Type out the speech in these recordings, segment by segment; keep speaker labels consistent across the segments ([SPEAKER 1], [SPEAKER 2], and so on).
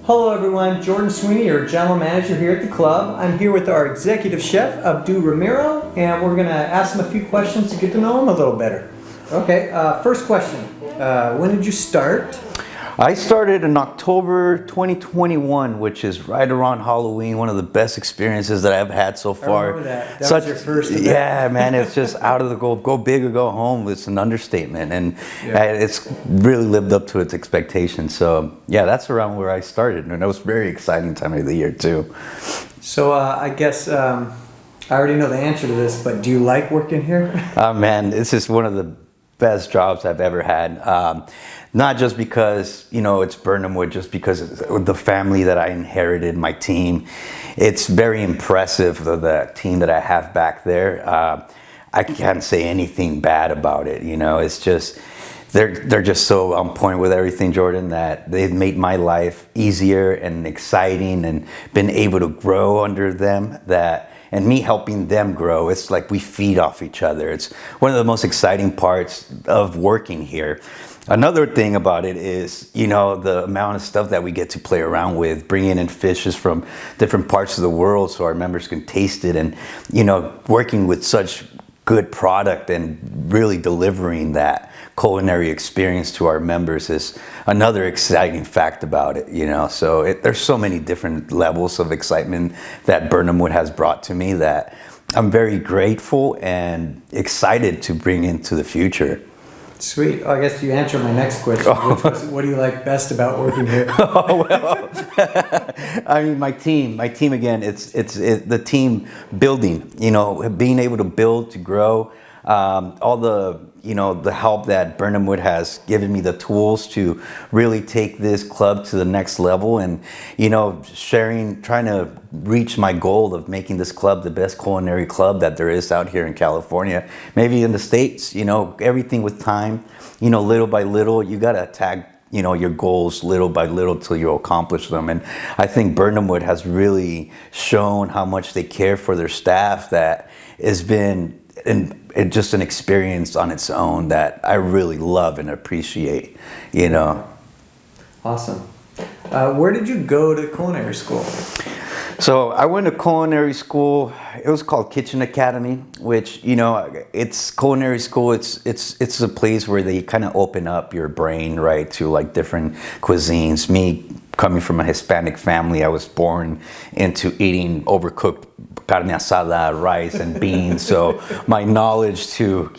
[SPEAKER 1] Hello everyone, Jordan Sweeney, your general manager here at the club. I'm here with our executive chef, Abdu Romero, and we're going to ask him a few questions to get to know him a little better. Okay, first question. When did you start?
[SPEAKER 2] I started in October 2021, which is right around Halloween. One of the best experiences that I've had so far.
[SPEAKER 1] I remember that. That was your first event.
[SPEAKER 2] Yeah, man, it's just out of the go big or go home. It's an understatement, and it's really lived up to its expectations. So yeah, that's around where I started, and it was a very exciting time of the year too.
[SPEAKER 1] So I guess I already know the answer to this, but do you like working here?
[SPEAKER 2] Man, this is one of the best jobs I've ever had. Not just because, it's Birnam Wood, just because of the family that I inherited, my team. It's very impressive, the team that I have back there. I can't say anything bad about it, It's just, they're just so on point with everything, Jordan, that they've made my life easier and exciting and been able to grow under them and me helping them grow. It's like we feed off each other. It's one of the most exciting parts of working here. Another thing about it is, the amount of stuff that we get to play around with, bringing in fishes from different parts of the world so our members can taste it, and, working with such good product and really delivering that culinary experience to our members is another exciting fact about it, So there's so many different levels of excitement that Birnam Wood has brought to me that I'm very grateful and excited to bring into the future.
[SPEAKER 1] Sweet. I guess you answered my next question, which was, what do you like best about working here?
[SPEAKER 2] I mean, my team again, it's the team building, being able to build, to grow, all the help that Birnam Wood has given me the tools to really take this club to the next level, and, trying to reach my goal of making this club the best culinary club that there is out here in California, maybe in the States, everything with time, little by little, you got to tag your goals little by little till you accomplish them. And I think Birnam Wood has really shown how much they care for their staff. That has been just an experience on its own that I really love and appreciate,
[SPEAKER 1] Awesome. Where did you go to culinary school?
[SPEAKER 2] So I went to culinary school. It was called Kitchen Academy, which, it's culinary school. It's a place where they kind of open up your brain, right, to like different cuisines. Me, coming from a Hispanic family, I was born into eating overcooked carne asada, rice and beans. So my knowledge to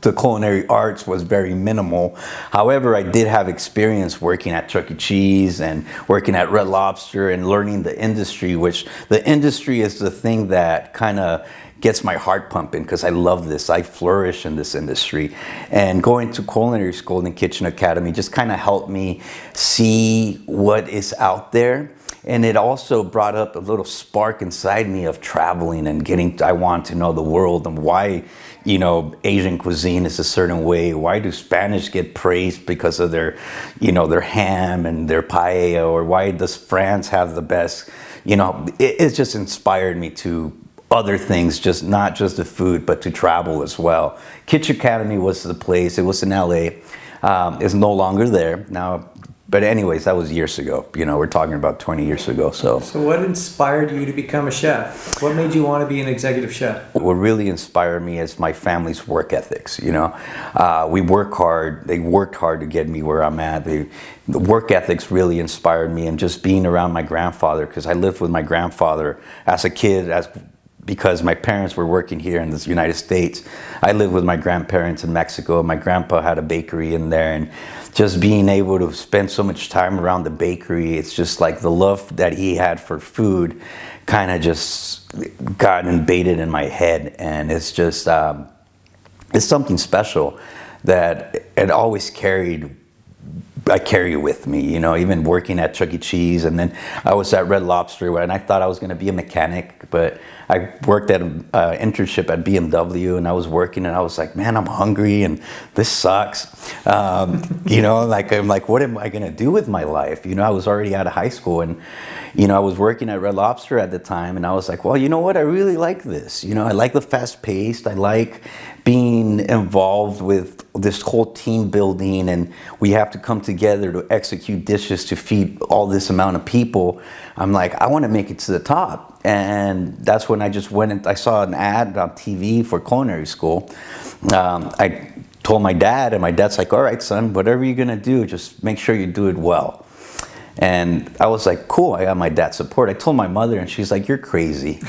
[SPEAKER 2] the culinary arts was very minimal. However, I did have experience working at Chuck E. Cheese and working at Red Lobster and learning the industry, which the industry is the thing that kind of gets my heart pumping because I love this. I flourish in this industry. And going to culinary school and Kitchen Academy just kind of helped me see what is out there. And it also brought up a little spark inside me of traveling and I want to know the world and why, Asian cuisine is a certain way. Why do Spanish get praised because of their, their ham and their paella? Or why does France have the best? It just inspired me to other things, just not just the food, but to travel as well. Kitchen Academy was the place. It was in LA. It's no longer there now. But anyways, that was years ago. We're talking about 20 years ago. So
[SPEAKER 1] what inspired you to become a chef? What made you want to be an executive chef?
[SPEAKER 2] What really inspired me is my family's work ethics. We work hard. They worked hard to get me where I'm at. The work ethics really inspired me, and just being around my grandfather, because I lived with my grandfather as a kid, because my parents were working here in the United States. I lived with my grandparents in Mexico. My grandpa had a bakery in there, and just being able to spend so much time around the bakery, it's just like the love that he had for food kind of just got embedded in my head. And it's just, it's something special that it always I carry it with me, even working at Chuck E. Cheese, and then I was at Red Lobster, and I thought I was going to be a mechanic, but I worked at an internship at BMW, and I was working, and I was like, man, I'm hungry, and this sucks. I'm like, what am I going to do with my life? I was already out of high school, and I was working at Red Lobster at the time, and I was like, well, you know what? I really like this. I like the fast paced. I like being involved with this whole team building, and we have to come together to execute dishes to feed all this amount of people. I'm like, I want to make it to the top. And that's when I just went and I saw an ad on TV for culinary school. I told my dad, and my dad's like, all right, son, whatever you're going to do, just make sure you do it well. And I was like, cool, I got my dad's support. I told my mother, and she's like, you're crazy.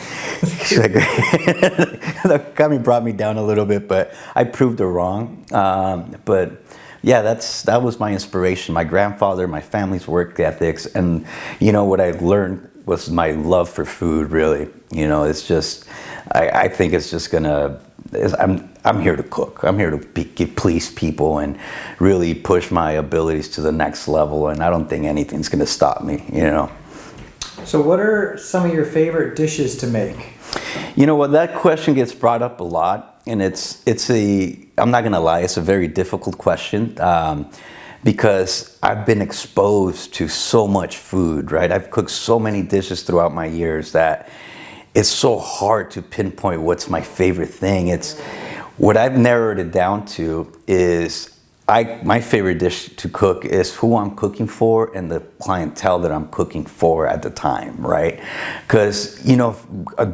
[SPEAKER 2] She's like, that kind of brought me down a little bit, but I proved her wrong. But yeah, that was my inspiration. My grandfather, my family's work ethics, and you know what I learned was my love for food. Really, you know, it's just I think it's just gonna. I'm here to cook. I'm here to please people and really push my abilities to the next level. And I don't think anything's gonna stop me. You know.
[SPEAKER 1] So, what are some of your favorite dishes to make?
[SPEAKER 2] You know what, that question gets brought up a lot, and I'm not gonna lie, it's a very difficult question because I've been exposed to so much food, right? I've cooked so many dishes throughout my years that it's so hard to pinpoint what's my favorite thing. It's what I've narrowed it down to is my favorite dish to cook is who I'm cooking for and the clientele that I'm cooking for at the time, right? Because, you know,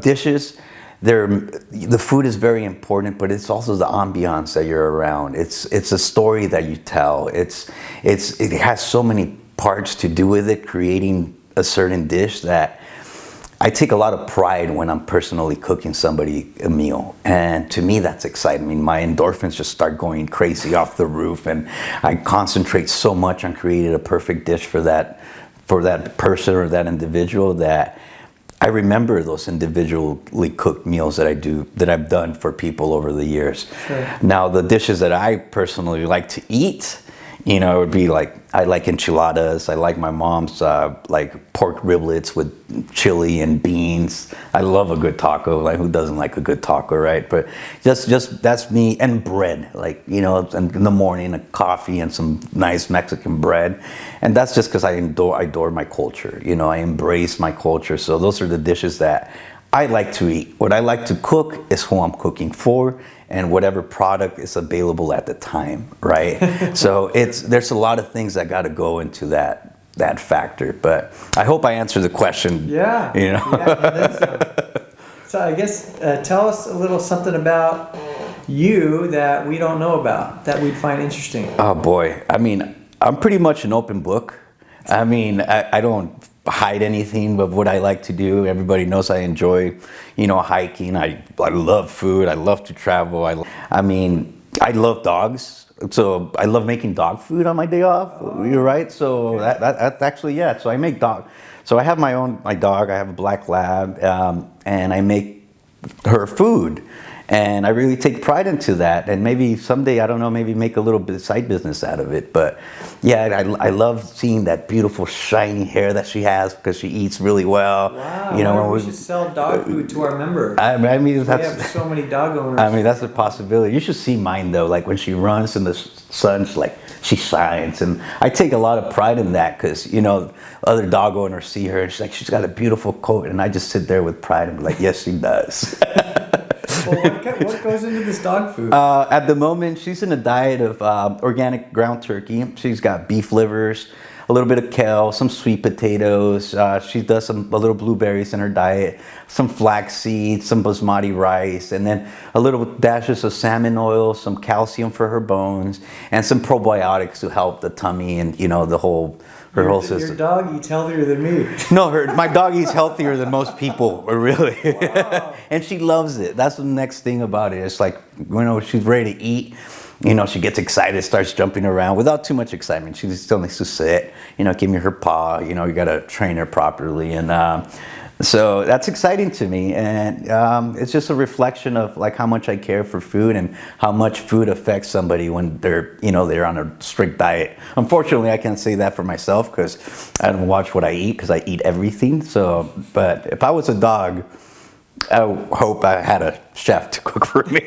[SPEAKER 2] dishes, the food is very important, but it's also the ambiance that you're around. It's a story that you tell. It has so many parts to do with it, creating a certain dish that I take a lot of pride when I'm personally cooking somebody a meal. And to me, that's exciting. I mean, my endorphins just start going crazy off the roof, and I concentrate so much on creating a perfect dish for that person or that individual that I remember those individually cooked meals that I've done for people over the years. Sure. Now, the dishes that I personally like to eat, you know, it would be like, I like enchiladas. I like my mom's like pork riblets with chili and beans. I love a good taco. Like, who doesn't like a good taco, right? But just that's me. And bread, like, you know, in the morning, a coffee and some nice Mexican bread. And that's just because I adore my culture. You know, I embrace my culture. So those are the dishes that I like to eat. What I like to cook is who I'm cooking for and whatever product is available at the time, right? So there's a lot of things that got to go into that factor. But I hope I answered the question.
[SPEAKER 1] Yeah.
[SPEAKER 2] You know.
[SPEAKER 1] Yeah, so I guess tell us a little something about you that we don't know about that we'd find interesting.
[SPEAKER 2] Oh boy, I mean, I'm pretty much an open book. I mean, I don't hide anything of what I like to do. Everybody knows I enjoy, you know, hiking. I love food. I love to travel. I mean, I love dogs. So I love making dog food on my day off. You're right. So that's actually, yeah. So I make dog. So I have my dog. I have a black lab, and I make her food. And I really take pride into that. And maybe someday, I don't know, maybe make a little bit of side business out of it. But yeah, I love seeing that beautiful shiny hair that she has because she eats really well.
[SPEAKER 1] Wow,
[SPEAKER 2] you know,
[SPEAKER 1] we should sell dog food to our members.
[SPEAKER 2] I mean,
[SPEAKER 1] we have so many dog owners.
[SPEAKER 2] I mean, that's a possibility. You should see mine though. Like when she runs in the sun, she shines. And I take a lot of pride in that because, you know, other dog owners see her and she's got a beautiful coat. And I just sit there with pride and be like, yes, she does.
[SPEAKER 1] Well, what goes into this dog food?
[SPEAKER 2] At the moment, she's in a diet of organic ground turkey. She's got beef livers, a little bit of kale, some sweet potatoes. She does a little blueberries in her diet, some flax seeds, some basmati rice, and then a little dashes of salmon oil, some calcium for her bones, and some probiotics to help the tummy and, you know, her whole system.
[SPEAKER 1] Your dog eats healthier than me.
[SPEAKER 2] No, my dog eats healthier than most people, really.
[SPEAKER 1] Wow.
[SPEAKER 2] And she loves it. That's the next thing about it. It's like, you know, she's ready to eat. You know, she gets excited, starts jumping around without too much excitement. She still needs to sit, you know, give me her paw. You know, you got to train her properly. And so that's exciting to me. And it's just a reflection of like how much I care for food and how much food affects somebody when they're on a strict diet. Unfortunately, I can't say that for myself because I don't watch what I eat because I eat everything. So, but if I was a dog, I hope I had a chef to cook for me.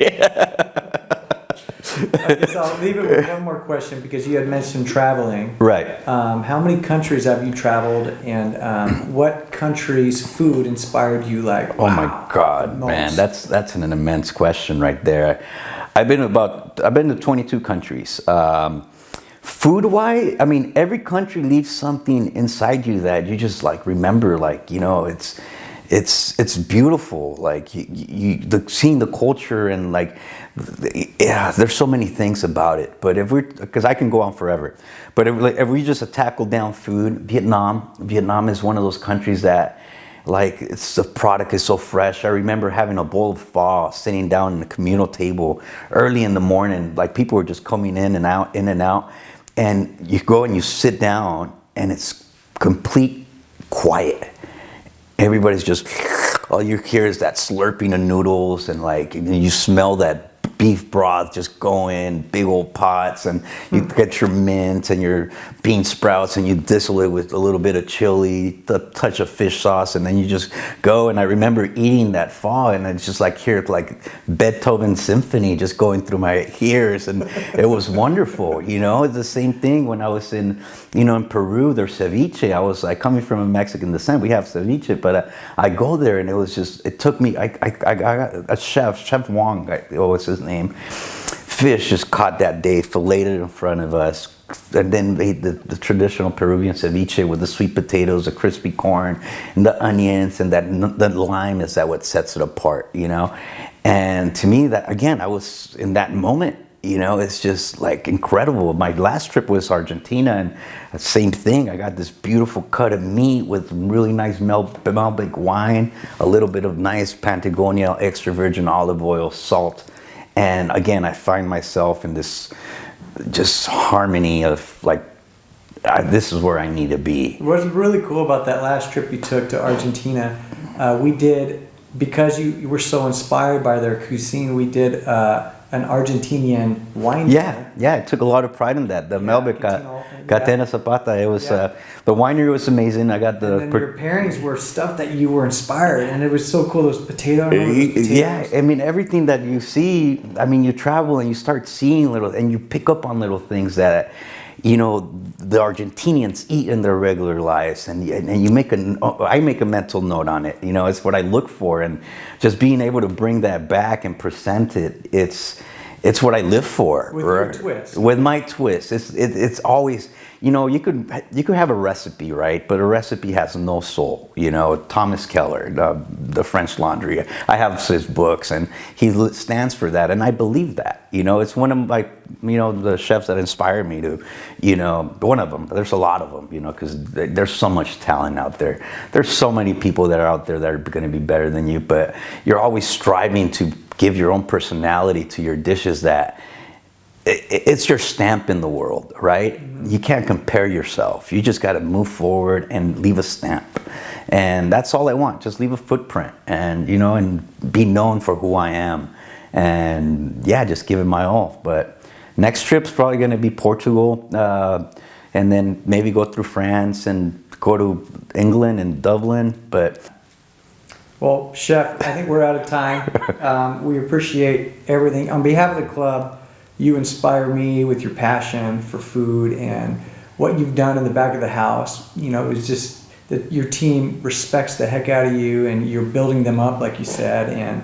[SPEAKER 1] I guess I'll leave it with one more question because you had mentioned traveling.
[SPEAKER 2] Right.
[SPEAKER 1] How many countries have you traveled, and what country's food inspired you? Like,
[SPEAKER 2] oh my God, man, that's an immense question right there. I've been to 22 countries. Food wise, I mean, every country leaves something inside you that you just like remember. Like, you know, it's beautiful. Like seeing the culture and like, yeah, there's so many things about it. But because I can go on forever. But if we just tackle down food, Vietnam is one of those countries that, like, the product is so fresh. I remember having a bowl of pho, sitting down in a communal table early in the morning. Like, people were just coming in and out, and you go and you sit down, and it's complete quiet. Everybody's just, all you hear is that slurping of noodles, and like you smell that beef broth just going, big old pots, and you get your mint and your bean sprouts, and you distill it with a little bit of chili, a touch of fish sauce, and then you just go. And I remember eating that pho, and I just like hear like Beethoven's symphony just going through my ears, and it was wonderful. You know, it's the same thing when I was in Peru. There's ceviche. I was like, coming from a Mexican descent, we have ceviche, but I go there, and it took me. I got a Chef Wong. What was his name? Fish just caught that day, filleted in front of us, and then made the traditional Peruvian ceviche with the sweet potatoes, the crispy corn, and the onions, and the lime is that what sets it apart, you know. And to me, that again, I was in that moment. You know, it's just like incredible. My last trip was Argentina, and the same thing. I got this beautiful cut of meat with really nice Malbec wine, a little bit of nice Patagonia extra virgin olive oil, salt. And again, I find myself in this just harmony of like, this is where I need to be.
[SPEAKER 1] What's really cool about that last trip you took to Argentina, we did, because you were so inspired by their cuisine, we did an Argentinian wine.
[SPEAKER 2] Yeah, I took a lot of pride in that. The Malbec Catena Zapata. It was the winery was amazing. I got the.
[SPEAKER 1] And then your pairings were stuff that you were inspired, and it was so cool. Those potatoes.
[SPEAKER 2] Yeah, I mean everything that you see. I mean, you travel and you start seeing and you pick up on little things that, you know, the Argentinians eat in their regular lives, and I make a mental note on it. You know, it's what I look for, and just being able to bring that back and present it. It's what I live for.
[SPEAKER 1] With your twist.
[SPEAKER 2] With my twist. It's always, you know, you could have a recipe, right? But a recipe has no soul. You know, Thomas Keller, the French Laundry. I have his books, and he stands for that, and I believe that. You know, it's one of my, you know, the chefs that inspired me to, you know, one of them. There's a lot of them, you know, because there's so much talent out there. There's so many people that are out there that are going to be better than you, but you're always striving to give your own personality to your dishes that it's your stamp in the world, right? Mm-hmm. You can't compare yourself. You just got to move forward and leave a stamp. And that's all I want. Just leave a footprint and, you know, and be known for who I am. And yeah, just give it my all. But next trip's probably going to be Portugal, and then maybe go through France and go to England and Dublin. But
[SPEAKER 1] well, Chef, I think we're out of time. We appreciate everything. On behalf of the club, you inspire me with your passion for food and what you've done in the back of the house. You know, it's just that your team respects the heck out of you, and you're building them up, like you said, and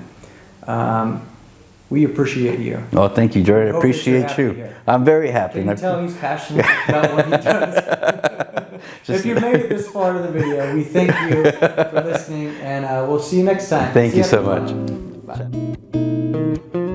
[SPEAKER 1] we appreciate you.
[SPEAKER 2] Oh, thank you, Jared. I appreciate you. Here. I'm very happy.
[SPEAKER 1] Can you tell he's passionate about what he does? If you made it this far to the video, we thank you for listening, and we'll see you next time.
[SPEAKER 2] Thank you so much.
[SPEAKER 1] Bye.